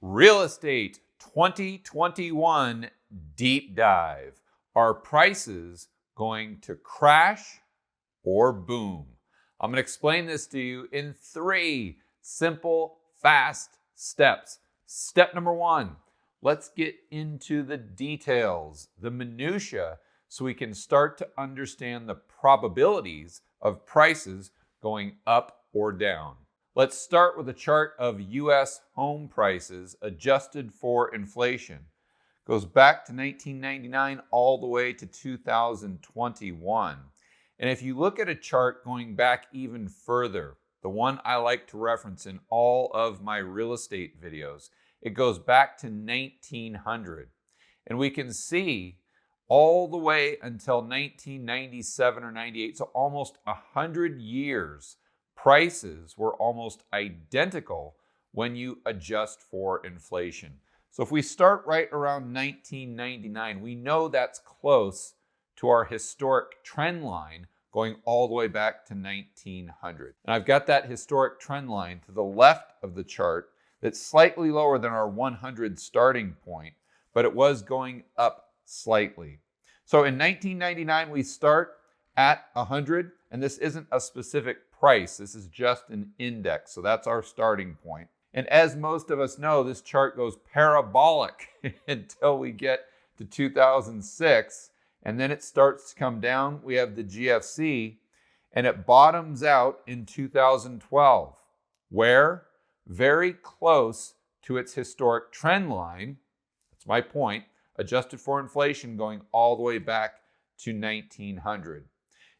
Real Estate 2021 Deep Dive. Are prices going to crash or boom? I'm going to explain this to you in 3 simple, fast steps. Step number 1, let's get into the details, the minutia, so we can start to understand the probabilities of prices going up or down. Let's start with a chart of U.S. home prices adjusted for inflation. Goes back to 1999 all the way to 2021. And if you look at a chart going back even further, the one I like to reference in all of my real estate videos, it goes back to 1900. And we can see all the way until 1997 or 98, so almost 100 years, prices were almost identical when you adjust for inflation. So if we start right around 1999, we know that's close to our historic trend line going all the way back to 1900. And I've got that historic trend line to the left of the chart that's slightly lower than our 100 starting point, but it was going up slightly. So in 1999, we start at 100, and this isn't a specific price. This is just an index, so that's our starting point. And as most of us know, this chart goes parabolic until we get to 2006, and then it starts to come down. We have the GFC, and it bottoms out in 2012, where very close to its historic trend line, that's my point, adjusted for inflation going all the way back to 1900.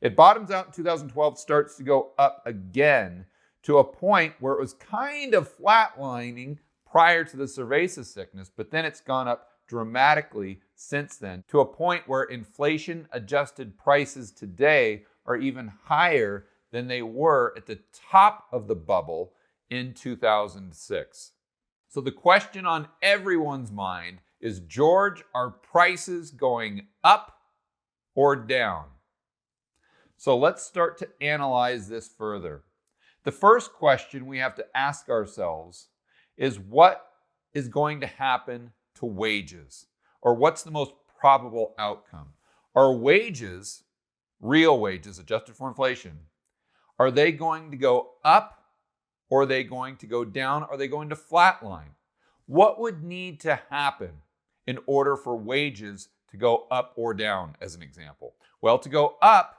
It bottoms out in 2012, starts to go up again to a point where it was kind of flatlining prior to the cerveza sickness, but then it's gone up dramatically since then to a point where inflation-adjusted prices today are even higher than they were at the top of the bubble in 2006. So the question on everyone's mind is, George, are prices going up or down? So let's start to analyze this further. The first question we have to ask ourselves is, what is going to happen to wages? Or what's the most probable outcome? Are wages, real wages adjusted for inflation, are they going to go up or are they going to go down? Are they going to flatline? What would need to happen in order for wages to go up or down, as an example? Well, to go up,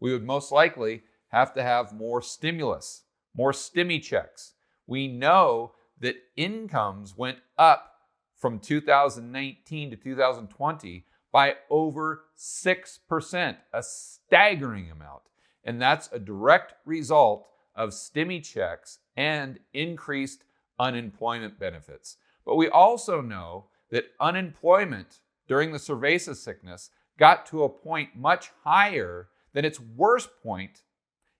we would most likely have to have more stimulus, more stimmy checks. We know that incomes went up from 2019 to 2020 by over 6%, a staggering amount. And that's a direct result of stimmy checks and increased unemployment benefits. But we also know that unemployment during the cerveza sickness got to a point much higher than its worst point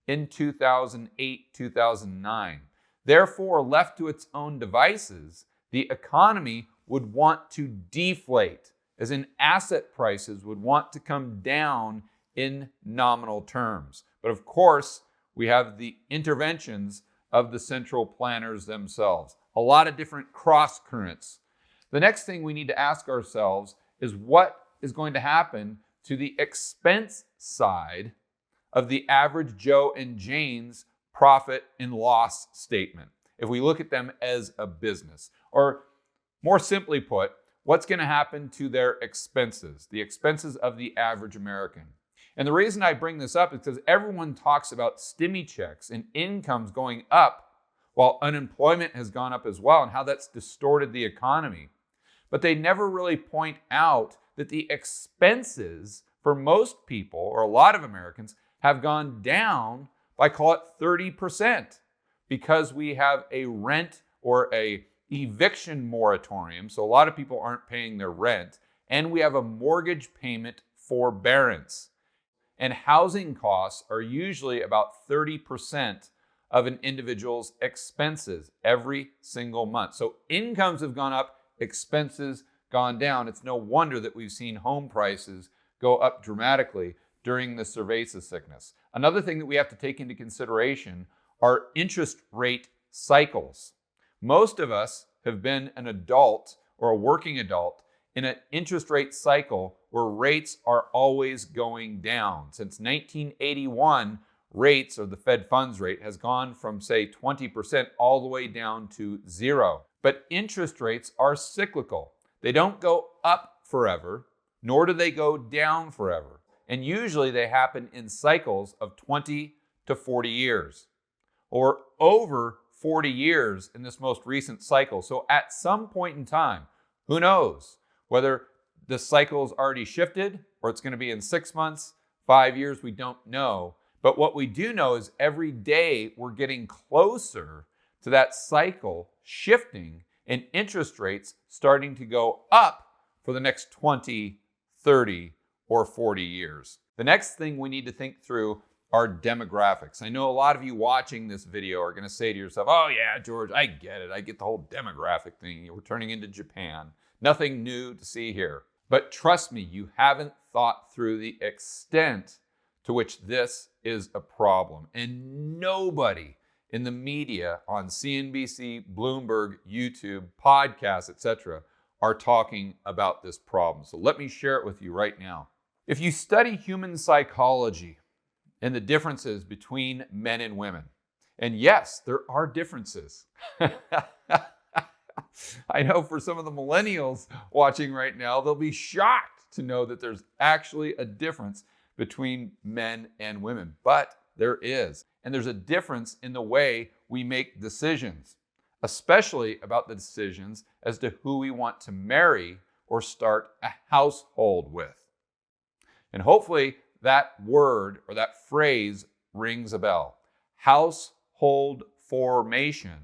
in 2008, 2009. Therefore, left to its own devices, the economy would want to deflate, as in asset prices would want to come down in nominal terms. But of course, we have the interventions of the central planners themselves. A lot of different cross currents. The next thing we need to ask ourselves is, what is going to happen to the expense side of the average Joe and Jane's profit and loss statement, if we look at them as a business? Or more simply put, what's going to happen to their expenses, the expenses of the average American? And the reason I bring this up is because everyone talks about stimmy checks and incomes going up while unemployment has gone up as well, and how that's distorted the economy. But they never really point out that the expenses for most people, or a lot of Americans, have gone down by, call it 30%, because we have a rent or a eviction moratorium. So a lot of people aren't paying their rent, and we have a mortgage payment forbearance. And housing costs are usually about 30% of an individual's expenses every single month. So incomes have gone up, expenses gone down. It's no wonder that we've seen home prices go up dramatically during the cerveza sickness. Another thing that we have to take into consideration are interest rate cycles. Most of us have been an adult or a working adult in an interest rate cycle where rates are always going down. Since 1981, rates, or the Fed funds rate, has gone from, say, 20% all the way down to 0. But interest rates are cyclical. They don't go up forever, nor do they go down forever. And usually they happen in cycles of 20 to 40 years, or over 40 years in this most recent cycle. So at some point in time, who knows whether the cycle has already shifted or it's going to be in 6 months, 5 years, we don't know. But what we do know is every day we're getting closer to that cycle shifting and interest rates starting to go up for the next 20, 30, or 40 years. The next thing we need to think through are demographics. I know a lot of you watching this video are going to say to yourself, oh yeah, George, I get it. I get the whole demographic thing. We're turning into Japan. Nothing new to see here. But trust me, you haven't thought through the extent to which this is a problem. And nobody in the media on CNBC, Bloomberg, YouTube, podcasts, etc., are talking about this problem. So let me share it with you right now. If you study human psychology and the differences between men and women, and yes, there are differences. I know for some of the millennials watching right now, they'll be shocked to know that there's actually a difference between men and women, but there is. And there's a difference in the way we make decisions, especially about the decisions as to who we want to marry or start a household with. And hopefully that word or that phrase rings a bell. Household formation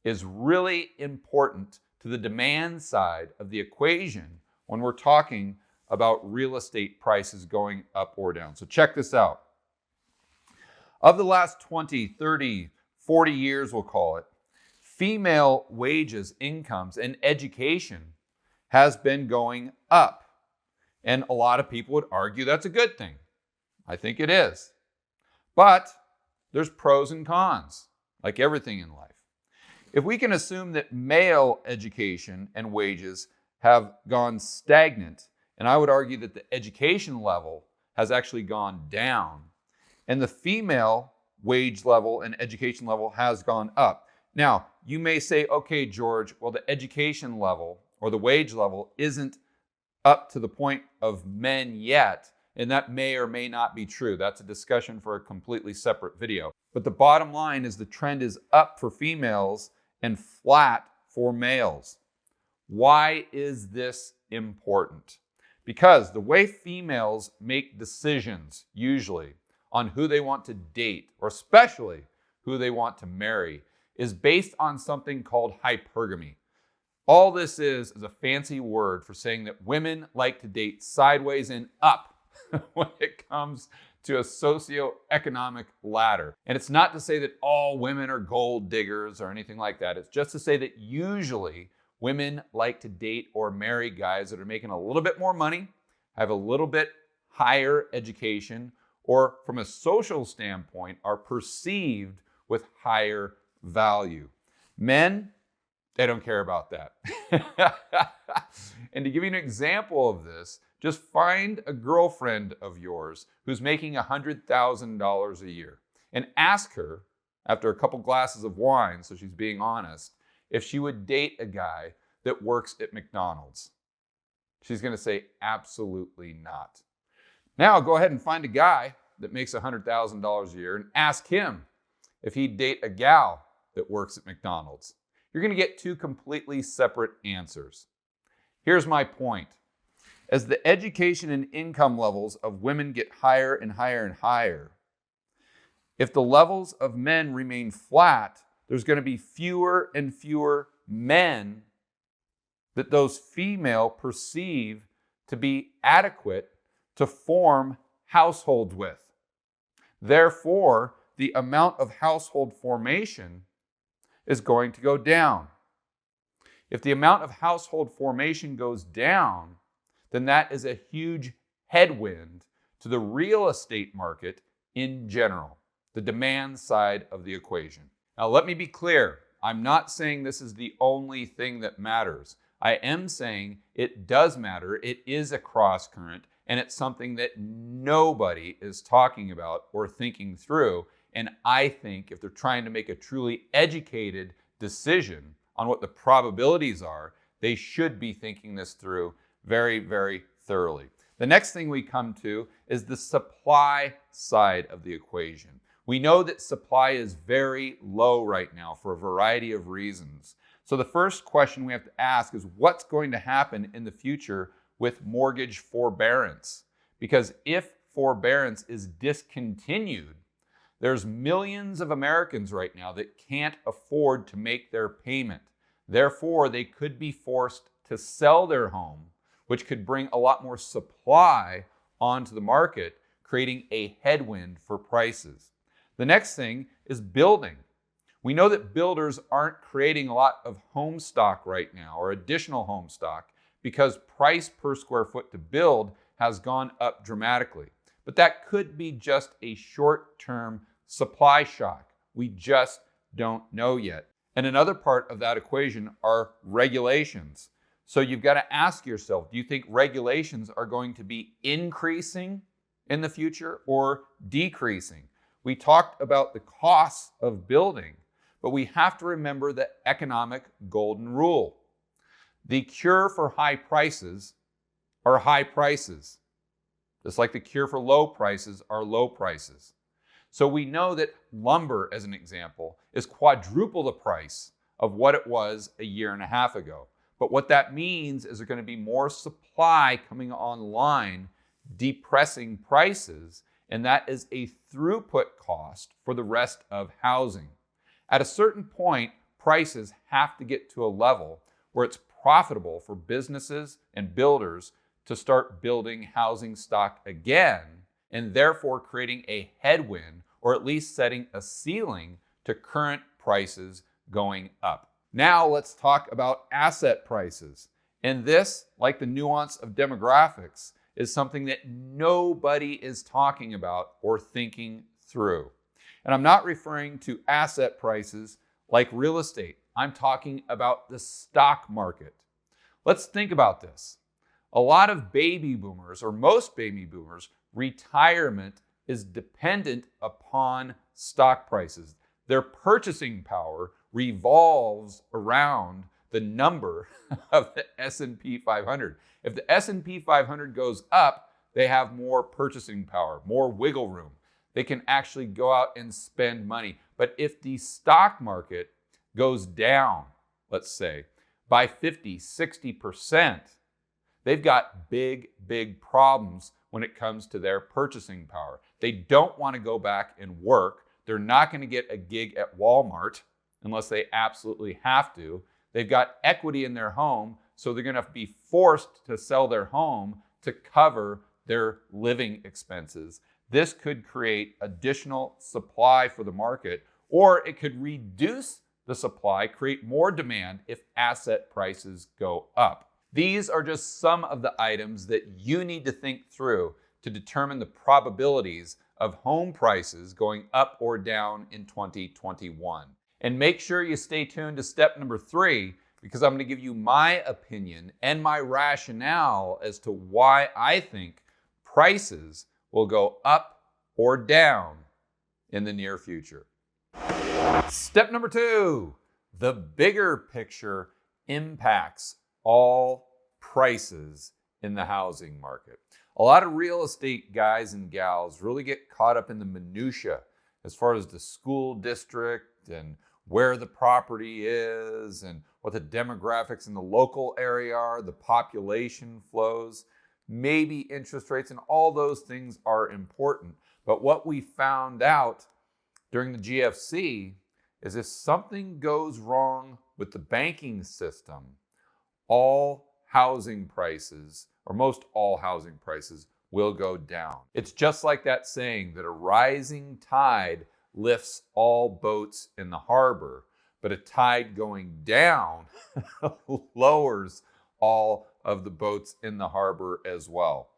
is really important to the demand side of the equation when we're talking about real estate prices going up or down. So check this out. Of the last 20, 30, 40 years, we'll call it, female wages, incomes, and education has been going up. And a lot of people would argue that's a good thing. I think it is. But there's pros and cons, like everything in life. If we can assume that male education and wages have gone stagnant, and I would argue that the education level has actually gone down, and the female wage level and education level has gone up. Now, you may say, okay, George, well, the education level or the wage level isn't up to the point of men yet, and that may or may not be true. That's a discussion for a completely separate video. But the bottom line is the trend is up for females and flat for males. Why is this important? Because the way females make decisions, usually, on who they want to date, or especially who they want to marry, is based on something called hypergamy. All this is a fancy word for saying that women like to date sideways and up when it comes to a socioeconomic ladder. And it's not to say that all women are gold diggers or anything like that. It's just to say that usually women like to date or marry guys that are making a little bit more money, have a little bit higher education, or from a social standpoint are perceived with higher value. Men, they don't care about that. And to give you an example of this, just find a girlfriend of yours who's making $100,000 a year and ask her, after a couple glasses of wine, so she's being honest, if she would date a guy that works at McDonald's. She's going to say absolutely not. Now go ahead and find a guy that makes $100,000 a year and ask him if he'd date a gal that works at McDonald's. You're going to get two completely separate answers. Here's my point. As the education and income levels of women get higher and higher and higher, if the levels of men remain flat, there's going to be fewer and fewer men that those female perceive to be adequate to form households with. Therefore, the amount of household formation is going to go down. If the amount of household formation goes down, then that is a huge headwind to the real estate market in general, the demand side of the equation. Now, let me be clear. I'm not saying this is the only thing that matters. I am saying it does matter. It is a cross current, and it's something that nobody is talking about or thinking through. And I think if they're trying to make a truly educated decision on what the probabilities are, they should be thinking this through very, very thoroughly. The next thing we come to is the supply side of the equation. We know that supply is very low right now for a variety of reasons. So the first question we have to ask is what's going to happen in the future with mortgage forbearance? Because if forbearance is discontinued, there's millions of Americans right now that can't afford to make their payment. Therefore, they could be forced to sell their home, which could bring a lot more supply onto the market, creating a headwind for prices. The next thing is building. We know that builders aren't creating a lot of home stock right now or additional home stock because price per square foot to build has gone up dramatically. But that could be just a short-term supply shock. We just don't know yet. And another part of that equation are regulations. So you've got to ask yourself, do you think regulations are going to be increasing in the future or decreasing? We talked about the costs of building, but we have to remember the economic golden rule. The cure for high prices are high prices, just like the cure for low prices are low prices. So we know that lumber, as an example, is quadruple the price of what it was a year and a half ago. But what that means is there's going to be more supply coming online, depressing prices, and that is a throughput cost for the rest of housing. At a certain point, prices have to get to a level where it's profitable for businesses and builders to start building housing stock again, and therefore creating a headwind, or at least setting a ceiling to current prices going up. Now let's talk about asset prices. And this, like the nuance of demographics, is something that nobody is talking about or thinking through. And I'm not referring to asset prices like real estate. I'm talking about the stock market. Let's think about this. A lot of baby boomers, or most baby boomers, retirement is dependent upon stock prices. Their purchasing power revolves around the number of the S&P 500. If the S&P 500 goes up, they have more purchasing power, more wiggle room. They can actually go out and spend money. But if the stock market goes down, let's say, by 50, 60%, they've got big, big problems when it comes to their purchasing power. They don't want to go back and work. They're not going to get a gig at Walmart unless they absolutely have to. They've got equity in their home, so they're going to be forced to sell their home to cover their living expenses. This could create additional supply for the market, or it could reduce the supply, create more demand if asset prices go up. These are just some of the items that you need to think through to determine the probabilities of home prices going up or down in 2021. And make sure you stay tuned to step number 3, because I'm going to give you my opinion and my rationale as to why I think prices will go up or down in the near future. Step number 2, the bigger picture impacts all prices in the housing market. A lot of real estate guys and gals really get caught up in the minutia as far as the school district and where the property is and what the demographics in the local area are, the population flows, maybe interest rates, and all those things are important. But what we found out during the GFC is if something goes wrong with the banking system, all housing prices, or most all housing prices, will go down. It's just like that saying that a rising tide lifts all boats in the harbor, but a tide going down lowers all of the boats in the harbor as well.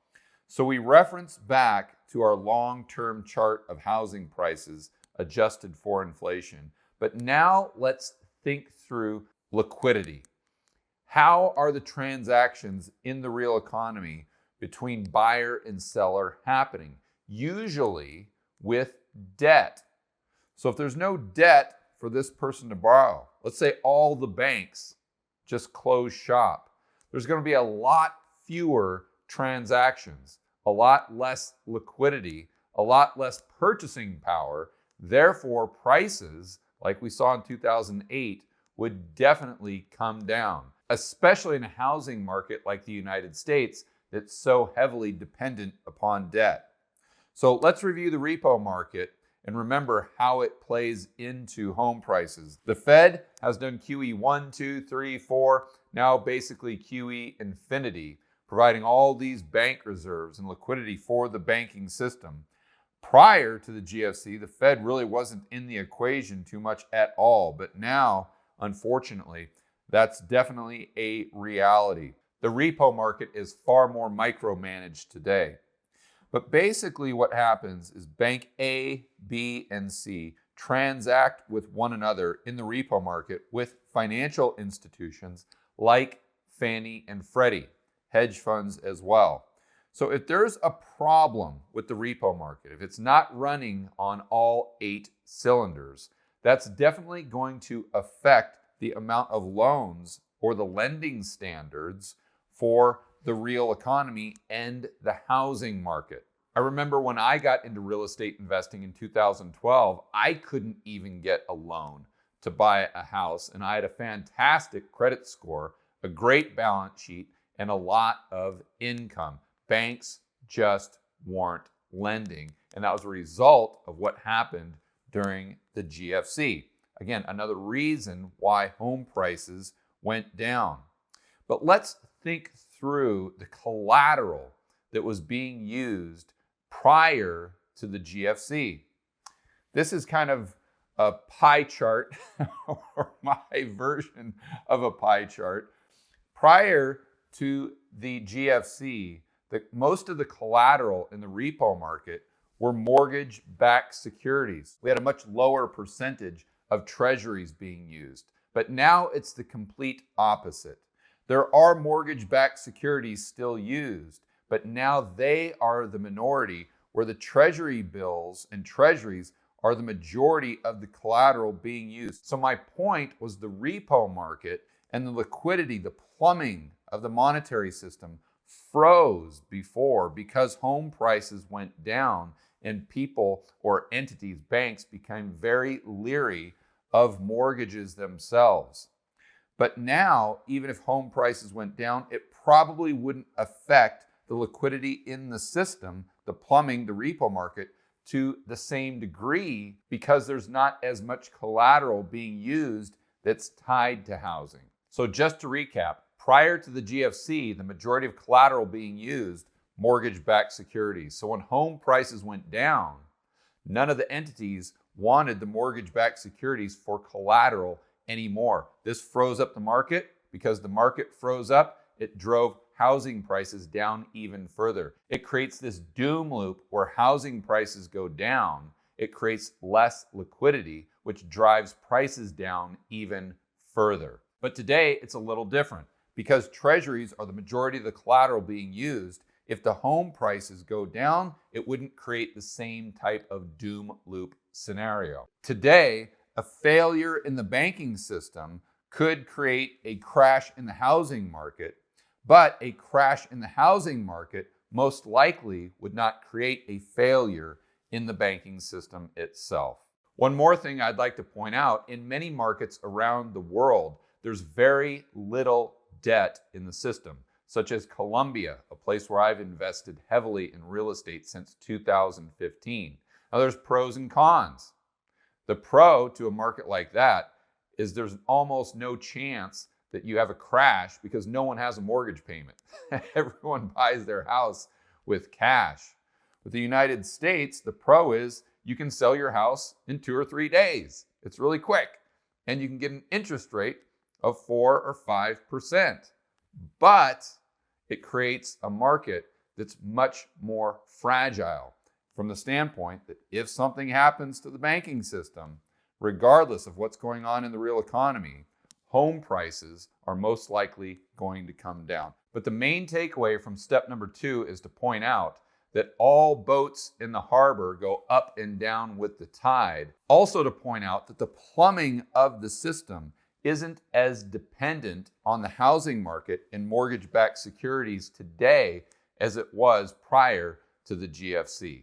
So we reference back to our long-term chart of housing prices adjusted for inflation. But now let's think through liquidity. How are the transactions in the real economy between buyer and seller happening? Usually with debt. So if there's no debt for this person to borrow, let's say all the banks just close shop, there's going to be a lot fewer transactions, a lot less liquidity, a lot less purchasing power. Therefore, prices, like we saw in 2008, would definitely come down, especially in a housing market like the United States that's so heavily dependent upon debt. So let's review the repo market and remember how it plays into home prices. The Fed has done QE 1, 2, 3, 4, now basically QE infinity, providing all these bank reserves and liquidity for the banking system. Prior to the GFC, the Fed really wasn't in the equation too much at all, but now, unfortunately, that's definitely a reality. The repo market is far more micromanaged today. But basically what happens is bank A, B, and C transact with one another in the repo market with financial institutions like Fannie and Freddie, hedge funds as well. So if there's a problem with the repo market, if it's not running on all 8 cylinders, that's definitely going to affect the amount of loans or the lending standards for the real economy and the housing market. I remember when I got into real estate investing in 2012, I couldn't even get a loan to buy a house, and I had a fantastic credit score, a great balance sheet, and a lot of income. Banks just weren't lending, and that was a result of what happened during the GFC. Again, another reason why home prices went down. But let's think through the collateral that was being used prior to the GFC. This is kind of a pie chart, or my version of a pie chart. Prior to the GFC, most of the collateral in the repo market were mortgage-backed securities. We had a much lower percentage of treasuries being used, but now it's the complete opposite. There are mortgage-backed securities still used, but now they are the minority, where the treasury bills and treasuries are the majority of the collateral being used. So my point was the repo market and the liquidity, the plumbing of the monetary system froze before because home prices went down and people or entities, banks, became very leery of mortgages themselves. But now, even if home prices went down, it probably wouldn't affect the liquidity in the system, the plumbing, the repo market, to the same degree because there's not as much collateral being used that's tied to housing. So just to recap, prior to the GFC, the majority of collateral being used, mortgage-backed securities. So when home prices went down, none of the entities wanted the mortgage-backed securities for collateral anymore. This froze up the market. Because the market froze up, it drove housing prices down even further. It creates this doom loop where housing prices go down. It creates less liquidity, which drives prices down even further. But today, it's a little different. Because treasuries are the majority of the collateral being used, if the home prices go down, it wouldn't create the same type of doom loop scenario. Today, a failure in the banking system could create a crash in the housing market, but a crash in the housing market most likely would not create a failure in the banking system itself. One more thing I'd like to point out, in many markets around the world, there's very little debt in the system, such as Colombia, a place where I've invested heavily in real estate since 2015. Now there's pros and cons. The pro to a market like that is there's almost no chance that you have a crash because no one has a mortgage payment. Everyone buys their house with cash. With the United States, the pro is you can sell your house in 2 or 3 days. It's really quick. And you can get an interest rate of 4 or 5%. But it creates a market that's much more fragile from the standpoint that if something happens to the banking system, regardless of what's going on in the real economy, home prices are most likely going to come down. But the main takeaway from step number 2 is to point out that all boats in the harbor go up and down with the tide. Also to point out that the plumbing of the system isn't as dependent on the housing market and mortgage-backed securities today as it was prior to the GFC.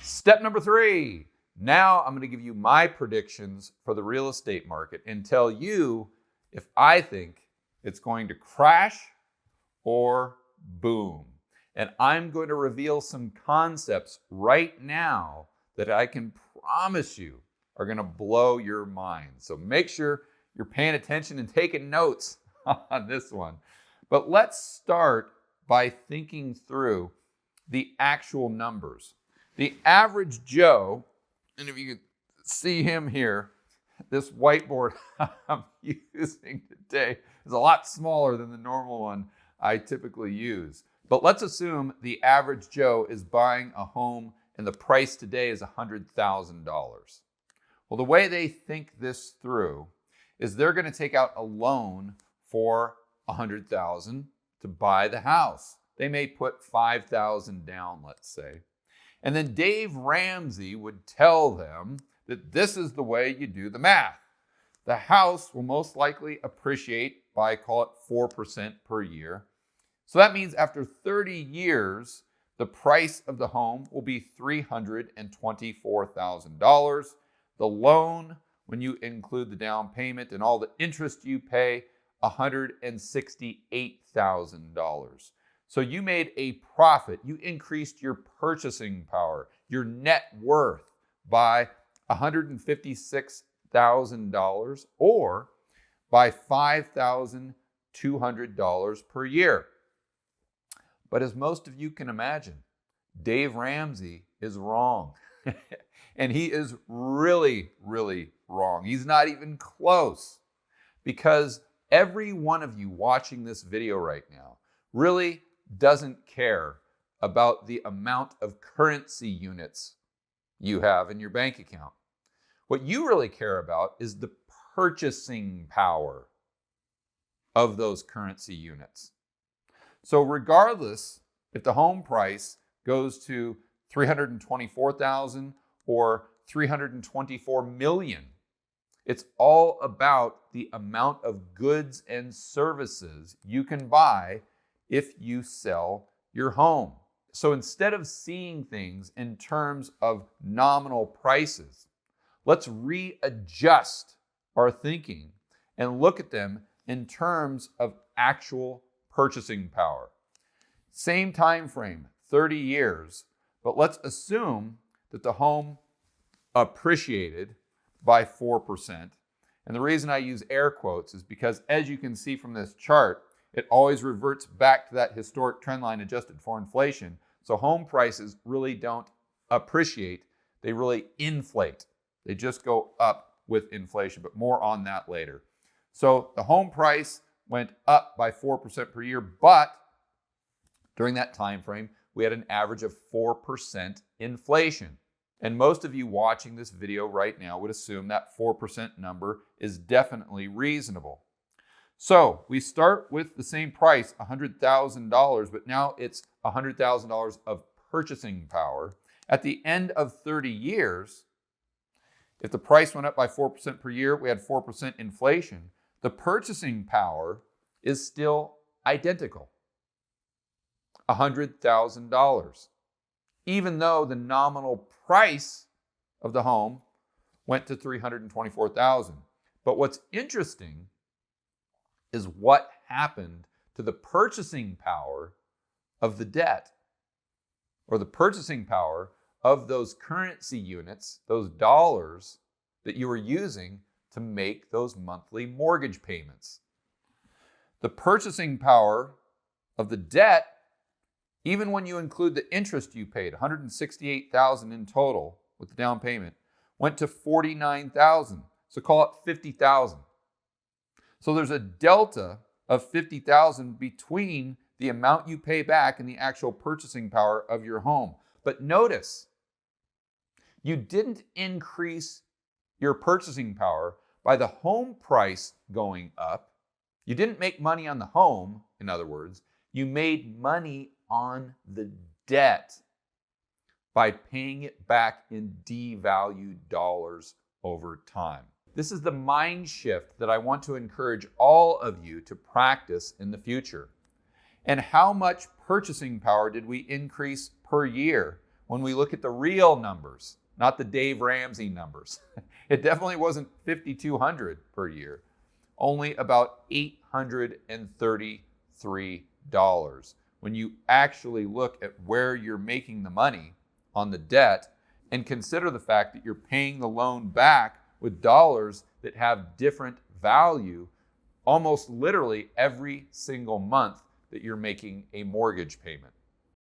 Step number 3. Now I'm going to give you my predictions for the real estate market and tell you if I think it's going to crash or boom. And I'm going to reveal some concepts right now that I can promise you are going to blow your mind. So make sure you're paying attention and taking notes on this one. But let's start by thinking through the actual numbers. The average Joe, and if you can see him here, this whiteboard I'm using today is a lot smaller than the normal one I typically use. But let's assume the average Joe is buying a home and the price today is $100,000. Well, the way they think this through is they're going to take out a loan for $100,000 to buy the house. They may put $5,000 down, let's say. And then Dave Ramsey would tell them that this is the way you do the math. The house will most likely appreciate by, call it 4% per year. So that means after 30 years, the price of the home will be $324,000. The loan, when you include the down payment and all the interest you pay, $168,000. So you made a profit. You increased your purchasing power, your net worth by $156,000 or by $5,200 per year. But as most of you can imagine, Dave Ramsey is wrong. And he is really, really wrong. He's not even close. Because every one of you watching this video right now really doesn't care about the amount of currency units you have in your bank account. What you really care about is the purchasing power of those currency units. So regardless if the home price goes to $324,000 or $324 million, it's all about the amount of goods and services you can buy if you sell your home. So instead of seeing things in terms of nominal prices, let's readjust our thinking and look at them in terms of actual purchasing power. Same time frame, 30 years, but let's assume that the home appreciated by 4%. And the reason I use air quotes is because, as you can see from this chart, it always reverts back to that historic trend line adjusted for inflation. So home prices really don't appreciate, they really inflate. They just go up with inflation, but more on that later. So the home price went up by 4% per year, but during that time frame, we had an average of 4% inflation. And most of you watching this video right now would assume that 4% number is definitely reasonable. So we start with the same price, $100,000, but now it's $100,000 of purchasing power. At the end of 30 years, if the price went up by 4% per year, we had 4% inflation. The purchasing power is still identical, $100,000, even though the nominal price of the home went to $324,000. But what's interesting is what happened to the purchasing power of the debt, or the purchasing power of those currency units, those dollars that you were using to make those monthly mortgage payments. The purchasing power of the debt, even when you include the interest you paid, $168,000 in total with the down payment, went to $49,000. So call it $50,000. So there's a delta of $50,000 between the amount you pay back and the actual purchasing power of your home. But notice, you didn't increase your purchasing power by the home price going up. You didn't make money on the home, in other words. You made money on the debt by paying it back in devalued dollars over time. This is the mind shift that I want to encourage all of you to practice in the future. And how much purchasing power did we increase per year when we look at the real numbers, not the Dave Ramsey numbers? It definitely wasn't $5,200 per year, only about $833 when you actually look at where you're making the money on the debt and consider the fact that you're paying the loan back with dollars that have different value almost literally every single month that you're making a mortgage payment.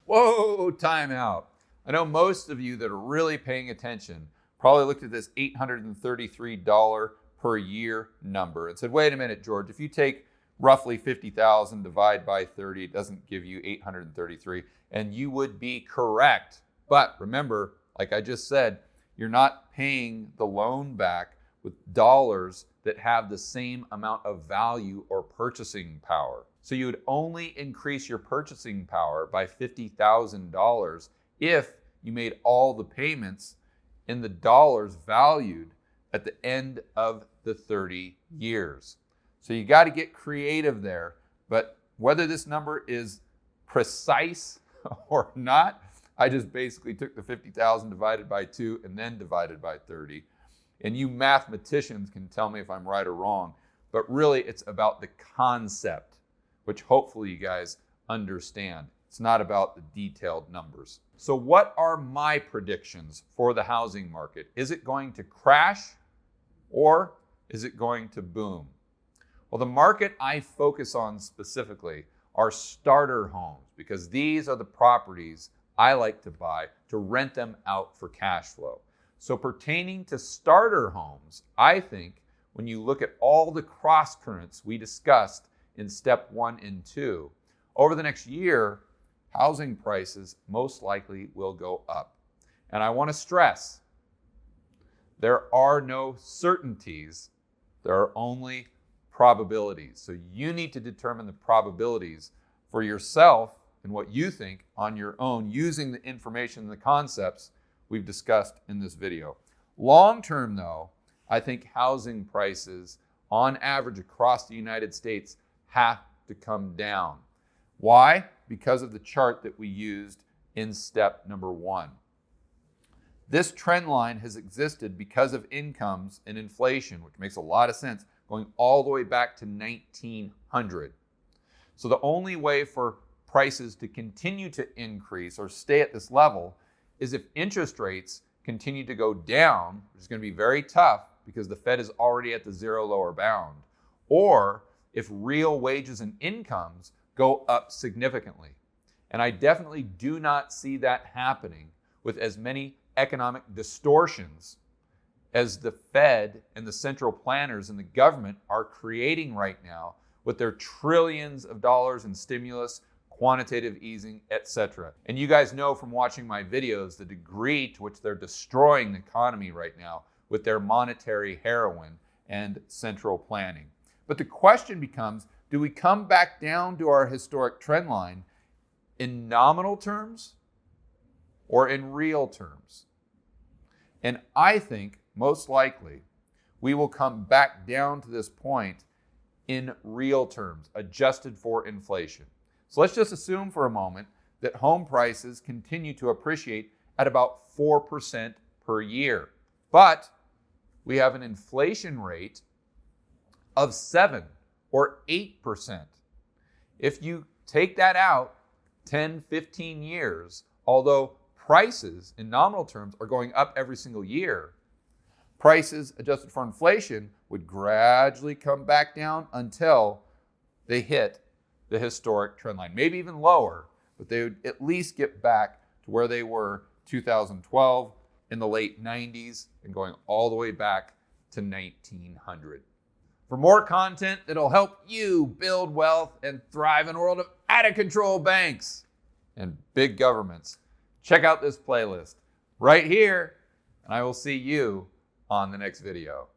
Whoa, time out. I know most of you that are really paying attention probably looked at this $833 per year number and said, wait a minute, George, if you take roughly 50,000 divide by 30, it doesn't give you 833, and you would be correct. But remember, like I just said, you're not paying the loan back with dollars that have the same amount of value or purchasing power. So you would only increase your purchasing power by $50,000 if you made all the payments in the dollars valued at the end of the 30 years. So you got to get creative there. But whether this number is precise or not, I just basically took the 50,000 divided by 2 and then divided by 30. And you mathematicians can tell me if I'm right or wrong, but really it's about the concept, which hopefully you guys understand. It's not about the detailed numbers. So what are my predictions for the housing market? Is it going to crash or is it going to boom? Well, the market I focus on specifically are starter homes because these are the properties I like to buy to rent them out for cash flow. So pertaining to starter homes, I think when you look at all the cross currents we discussed in step 1 and 2, over the next year, housing prices most likely will go up. And I want to stress, there are no certainties, there are only probabilities. So you need to determine the probabilities for yourself and what you think on your own using the information and the concepts we've discussed in this video. Long term though, I think housing prices on average across the United States have to come down. Why? Because of the chart that we used in step number 1. This trend line has existed because of incomes and inflation, which makes a lot of sense, going all the way back to 1900. So the only way for prices to continue to increase or stay at this level is if interest rates continue to go down, which is going to be very tough because the Fed is already at the zero lower bound, or if real wages and incomes go up significantly. And I definitely do not see that happening with as many economic distortions as the Fed and the central planners and the government are creating right now with their trillions of dollars in stimulus, quantitative easing, etc. And you guys know from watching my videos the degree to which they're destroying the economy right now with their monetary heroin and central planning. But the question becomes, do we come back down to our historic trend line in nominal terms or in real terms? And I think most likely we will come back down to this point in real terms, adjusted for inflation. So let's just assume for a moment that home prices continue to appreciate at about 4% per year. But we have an inflation rate of 7 or 8%. If you take that out 10, 15 years, although prices in nominal terms are going up every single year, prices adjusted for inflation would gradually come back down until they hit the historic trend line. Maybe even lower, but they would at least get back to where they were 2012 in the late 90s and going all the way back to 1900. For more content that'll help you build wealth and thrive in a world of out-of-control banks and big governments, check out this playlist right here, and I will see you on the next video.